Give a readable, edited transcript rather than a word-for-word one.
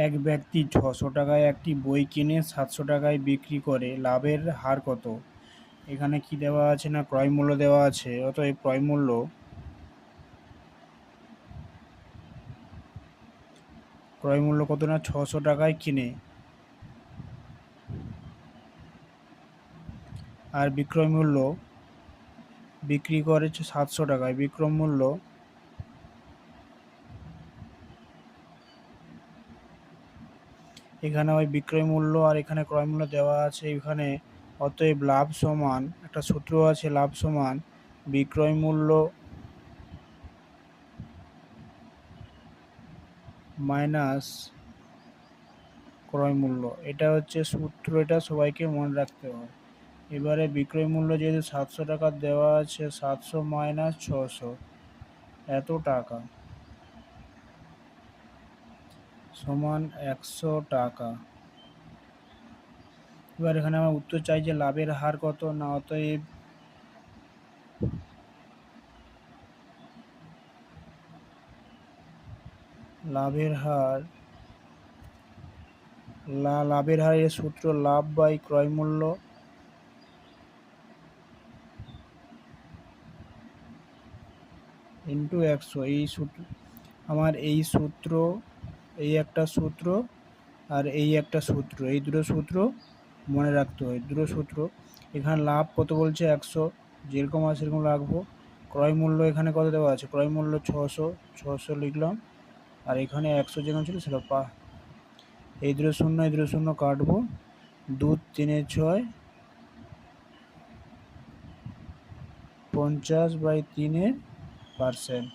এক ব্যক্তি ৬০০ টাকায় একটি বই কিনে ৭০০ টাকায় বিক্রি করে, লাভের হার কত? এখানে কি দেওয়া আছে না ক্রয় মূল্য দেওয়া আছে। অতএব ক্রয় মূল্য কত না ৬০০ টাকায় কিনে, আর বিক্রয় মূল্য বিক্রি করেছে ৭০০ টাকায়। বিক্রয় মূল্য এখানে ওই বিক্রয় মূল্য আর এখানে ক্রয় মূল্য দেওয়া আছে এখানে। অতএব লাভ সমান, একটা সূত্র আছে, লাভ সমান বিক্রয় মূল্য মাইনাস ক্রয় মূল্য। এটা হচ্ছে সূত্র, এটা সবাইকে মনে রাখতে হয়। এবারে বিক্রয় মূল্য যেহেতু ৭০০ টাকা দেওয়া আছে, ৭০০ মাইনাস ৬০০, এত টাকা সমান ১০০ টাকা। এবার এখানে আমার উত্তর চাই যে লাভের হার কত না, অতএব লাভের হার এর সূত্র লাভ বাই ক্রয় মূল্য ইন্টু ১০০। এই সূত্র আমার, এই একটা সূত্র আর এই একটা সূত্র, এই দুটো সূত্র মনে রাখতে হয়, দুটো সূত্র। এখানে লাভ কত বলছে ১০০, যেরকম আছে সেরকম রাখবো। ক্রয় মূল্য এখানে কত দেওয়া আছে, ক্রয় মূল্য ৬০০ লিখলাম, আর এখানে ১০০ যেখানে ছিল সেটা এই দুটো শূন্য কাটবো। ২ ৩ ৬, 50/3%।